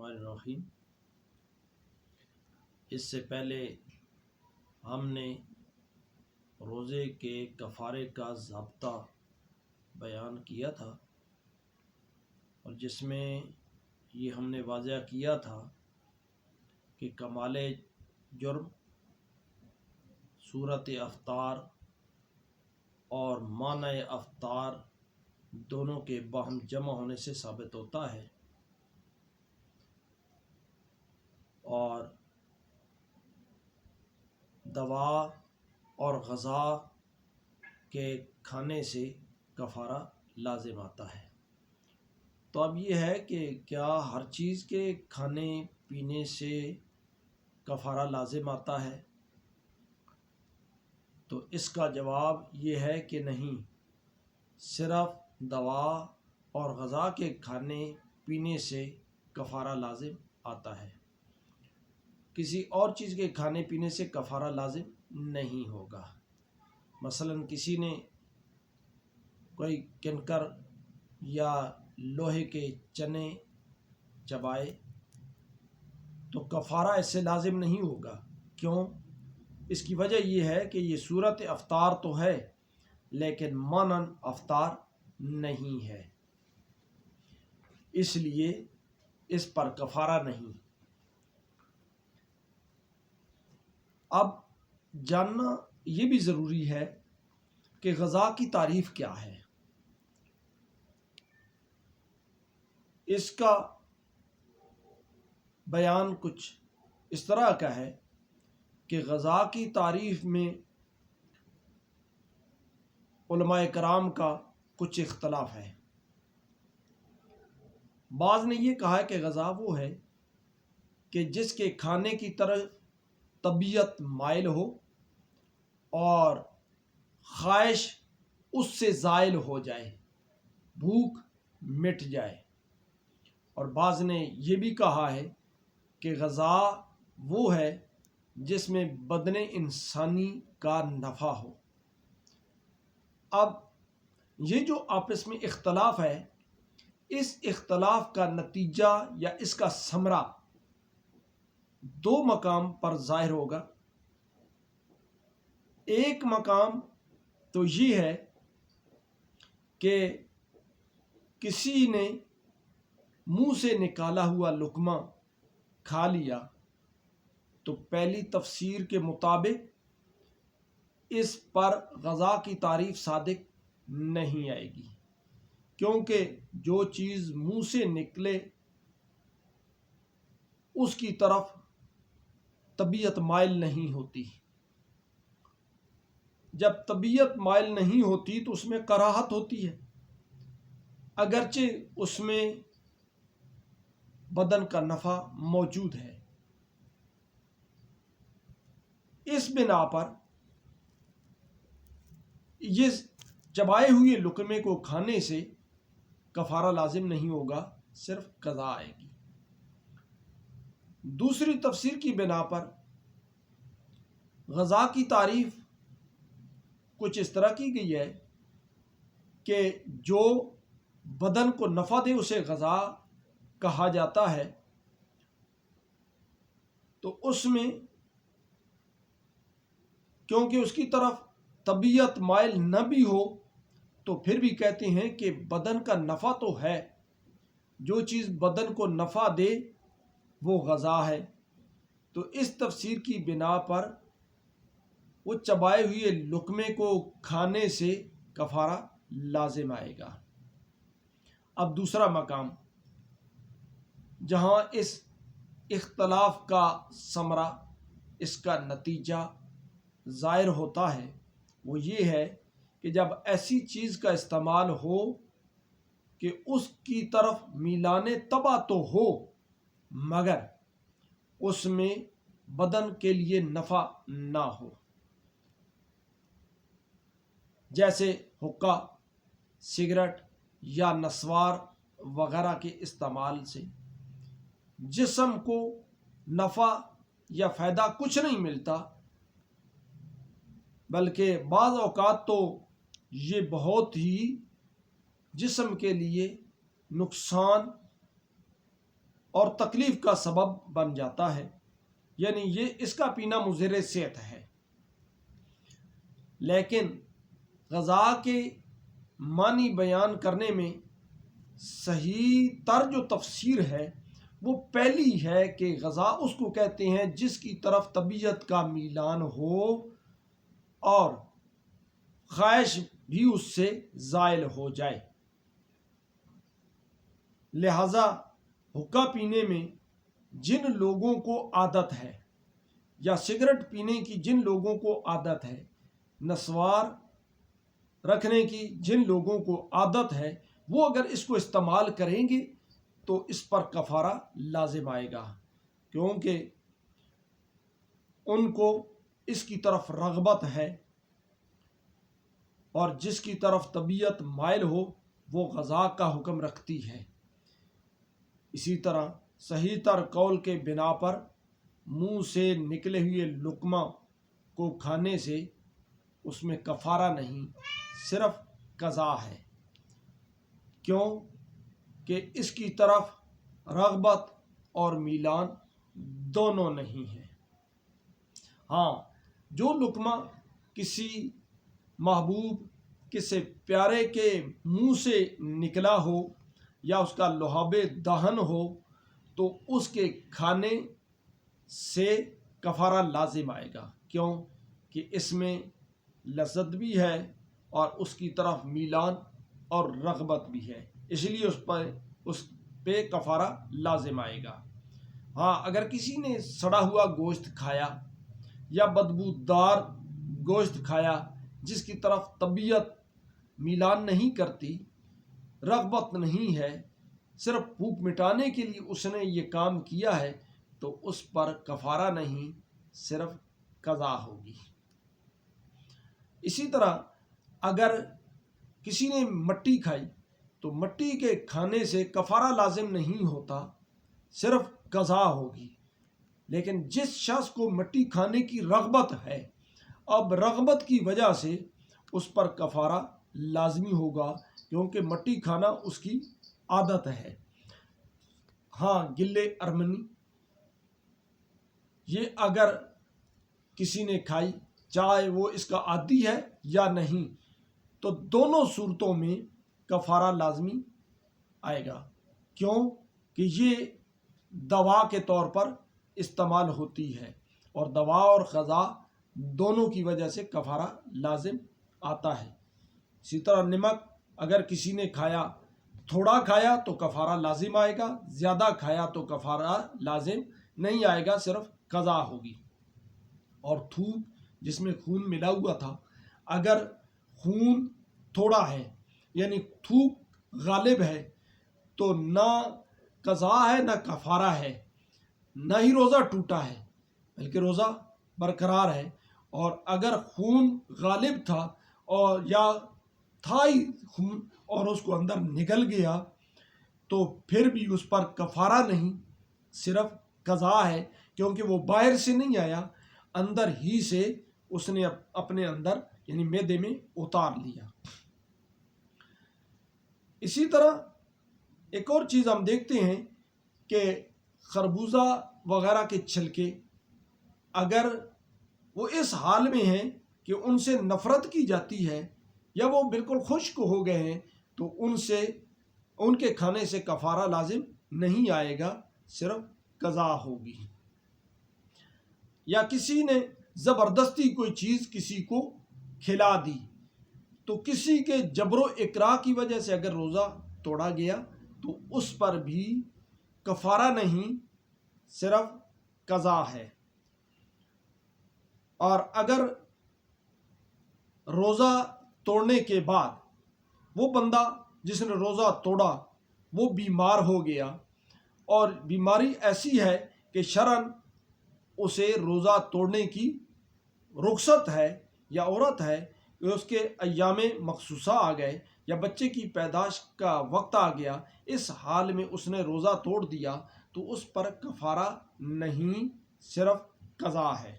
الرحمن الرحیم۔ اس سے پہلے ہم نے روزے کے کفارے کا ضابطہ بیان کیا تھا، اور جس میں یہ ہم نے واضح کیا تھا کہ کمال جرم صورت افطار اور معنی افطار دونوں کے باہم جمع ہونے سے ثابت ہوتا ہے، اور دوا اور غذا کے کھانے سے کفارہ لازم آتا ہے۔ تو اب یہ ہے کہ کیا ہر چیز کے کھانے پینے سے کفارہ لازم آتا ہے؟ تو اس کا جواب یہ ہے کہ نہیں، صرف دوا اور غذا کے کھانے پینے سے کفارہ لازم آتا ہے، کسی اور چیز کے کھانے پینے سے کفارہ لازم نہیں ہوگا۔ مثلا کسی نے کوئی کنکر یا لوہے کے چنے چبائے تو کفارہ اس سے لازم نہیں ہوگا۔ کیوں؟ اس کی وجہ یہ ہے کہ یہ صورت افطار تو ہے لیکن مانن افطار نہیں ہے، اس لیے اس پر کفارہ نہیں۔ اب جاننا یہ بھی ضروری ہے کہ غذا کی تعریف کیا ہے۔ اس کا بیان کچھ اس طرح کا ہے کہ غذا کی تعریف میں علماء کرام کا کچھ اختلاف ہے۔ بعض نے یہ کہا کہ غذا وہ ہے کہ جس کے کھانے کی طرف طبیعت مائل ہو اور خواہش اس سے زائل ہو جائے، بھوک مٹ جائے، اور بعض نے یہ بھی کہا ہے کہ غذا وہ ہے جس میں بدن انسانی کا نفع ہو۔ اب یہ جو آپس میں اختلاف ہے، اس اختلاف کا نتیجہ یا اس کا ثمرہ دو مقام پر ظاہر ہوگا۔ ایک مقام تو یہ ہے کہ کسی نے منہ سے نکالا ہوا لقمہ کھا لیا تو پہلی تفسیر کے مطابق اس پر غذا کی تعریف صادق نہیں آئے گی، کیونکہ جو چیز منہ سے نکلے اس کی طرف طبیعت مائل نہیں ہوتی۔ جب طبیعت مائل نہیں ہوتی تو اس میں کراہت ہوتی ہے، اگرچہ اس میں بدن کا نفع موجود ہے۔ اس بنا پر یہ چبائے ہوئے لقمے کو کھانے سے کفارہ لازم نہیں ہوگا، صرف قضا آئے گی۔ دوسری تفسیر کی بنا پر غذا کی تعریف کچھ اس طرح کی گئی ہے کہ جو بدن کو نفع دے اسے غذا کہا جاتا ہے، تو اس میں کیونکہ اس کی طرف طبیعت مائل نہ بھی ہو تو پھر بھی کہتے ہیں کہ بدن کا نفع تو ہے، جو چیز بدن کو نفع دے وہ غذا ہے۔ تو اس تفسیر کی بنا پر وہ چبائے ہوئے لقمے کو کھانے سے کفارہ لازم آئے گا۔ اب دوسرا مقام جہاں اس اختلاف کا ثمرہ، اس کا نتیجہ ظاہر ہوتا ہے، وہ یہ ہے کہ جب ایسی چیز کا استعمال ہو کہ اس کی طرف میلان طبع تو ہو مگر اس میں بدن کے لیے نفع نہ ہو، جیسے حقہ، سگریٹ یا نسوار وغیرہ کے استعمال سے جسم کو نفع یا فائدہ کچھ نہیں ملتا، بلکہ بعض اوقات تو یہ بہت ہی جسم کے لیے نقصان اور تکلیف کا سبب بن جاتا ہے، یعنی اس کا پینا مضر صحت ہے۔ لیکن غذا کے معنی بیان کرنے میں صحیح تر جو تفسیر ہے وہ پہلی ہے کہ غذا اس کو کہتے ہیں جس کی طرف طبیعت کا میلان ہو اور خواہش بھی اس سے زائل ہو جائے۔ لہذا حقہ پینے میں جن لوگوں کو عادت ہے یا سگریٹ پینے کی جن لوگوں کو عادت ہے، نسوار رکھنے کی جن لوگوں کو عادت ہے، وہ اگر اس کو استعمال کریں گے تو اس پر کفارہ لازم آئے گا، کیونکہ ان کو اس کی طرف رغبت ہے، اور جس کی طرف طبیعت مائل ہو وہ غذا کا حکم رکھتی ہے۔ اسی طرح صحیح تر قول کے بنا پر منہ سے نکلے ہوئے لقمہ کو کھانے سے اس میں کفارہ نہیں، صرف قضا ہے، کیوں کہ اس کی طرف رغبت اور میلان دونوں نہیں ہیں۔ ہاں، جو لقمہ کسی محبوب کسی پیارے کے منہ سے نکلا ہو یا اس کا لعاب دہن ہو تو اس کے کھانے سے کفارہ لازم آئے گا، کیوں کہ اس میں لذت بھی ہے اور اس کی طرف میلان اور رغبت بھی ہے، اس لیے اس پہ کفارہ لازم آئے گا۔ ہاں، اگر کسی نے سڑا ہوا گوشت کھایا یا بدبودار گوشت کھایا جس کی طرف طبیعت میلان نہیں کرتی، رغبت نہیں ہے، صرف بھوک مٹانے کے لیے اس نے یہ کام کیا ہے، تو اس پر کفارہ نہیں، صرف قضا ہوگی۔ اسی طرح اگر کسی نے مٹی کھائی تو مٹی کے کھانے سے کفارہ لازم نہیں ہوتا، صرف قضا ہوگی۔ لیکن جس شخص کو مٹی کھانے کی رغبت ہے، اب رغبت کی وجہ سے اس پر کفارہ لازمی ہوگا، کیونکہ مٹی کھانا اس کی عادت ہے۔ ہاں، گلے ارمنی یہ اگر کسی نے کھائی، چاہے وہ اس کا عادی ہے یا نہیں، تو دونوں صورتوں میں کفارہ لازمی آئے گا، کیوں کہ یہ دوا کے طور پر استعمال ہوتی ہے، اور دوا اور قضا دونوں کی وجہ سے کفارہ لازم آتا ہے۔ اسی طرح نمک اگر کسی نے کھایا، تھوڑا کھایا تو کفارہ لازم آئے گا، زیادہ کھایا تو کفارہ لازم نہیں آئے گا، صرف قضا ہوگی۔ اور تھوک جس میں خون ملا ہوا تھا، اگر خون تھوڑا ہے یعنی تھوک غالب ہے تو نہ قضا ہے نہ کفارہ ہے، نہ ہی روزہ ٹوٹا ہے بلکہ روزہ برقرار ہے۔ اور اگر خون غالب تھا اور یا تھا ہی خون اور اس کو اندر نگل گیا تو پھر بھی اس پر کفارہ نہیں، صرف قضا ہے، کیونکہ وہ باہر سے نہیں آیا، اندر ہی سے اس نے اپنے اندر یعنی معدے میں اتار لیا۔ اسی طرح ایک اور چیز ہم دیکھتے ہیں کہ خربوزہ وغیرہ کے چھلکے اگر وہ اس حال میں ہیں کہ ان سے نفرت کی جاتی ہے یا وہ بالکل خشک ہو گئے ہیں تو ان کے کھانے سے کفارہ لازم نہیں آئے گا، صرف قضا ہوگی۔ یا کسی نے زبردستی کوئی چیز کسی کو کھلا دی تو کسی کے جبر و اکراہ کی وجہ سے اگر روزہ توڑا گیا تو اس پر بھی کفارہ نہیں، صرف قضا ہے۔ اور اگر روزہ توڑنے کے بعد وہ بندہ جس نے روزہ توڑا وہ بیمار ہو گیا اور بیماری ایسی ہے کہ شرعاً اسے روزہ توڑنے کی رخصت ہے یا عورت ہے کہ اس کے ایام مخصوصہ آ گئے یا بچے کی پیدائش کا وقت آ گیا، اس حال میں اس نے روزہ توڑ دیا تو اس پر کفارہ نہیں، صرف قضا ہے۔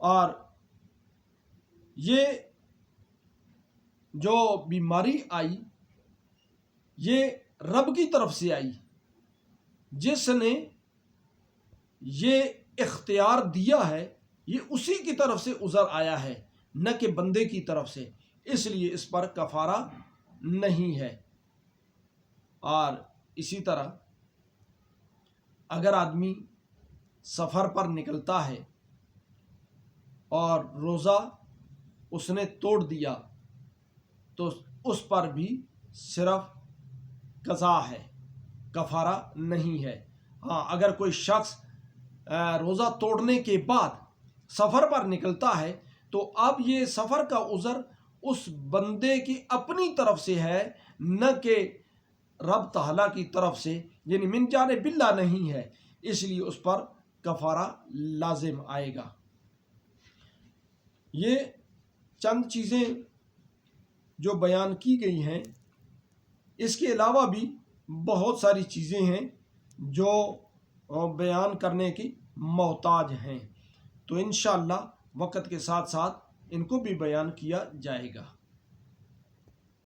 اور یہ جو بیماری آئی یہ رب کی طرف سے آئی، جس نے یہ اختیار دیا ہے یہ اسی کی طرف سے عذر آیا ہے، نہ کہ بندے کی طرف سے، اس لیے اس پر کفارہ نہیں ہے۔ اور اسی طرح اگر آدمی سفر پر نکلتا ہے اور روزہ اس نے توڑ دیا تو اس پر بھی صرف قضا ہے، کفارہ نہیں ہے۔ ہاں، اگر کوئی شخص روزہ توڑنے کے بعد سفر پر نکلتا ہے تو اب یہ سفر کا عذر اس بندے کی اپنی طرف سے ہے، نہ کہ رب تعالیٰ کی طرف سے، یعنی من جانب اللہ نہیں ہے، اس لیے اس پر کفارہ لازم آئے گا۔ یہ چند چیزیں جو بیان کی گئی ہیں، اس کے علاوہ بھی بہت ساری چیزیں ہیں جو بیان کرنے کی محتاج ہیں، تو انشاءاللہ وقت کے ساتھ ساتھ ان کو بھی بیان کیا جائے گا۔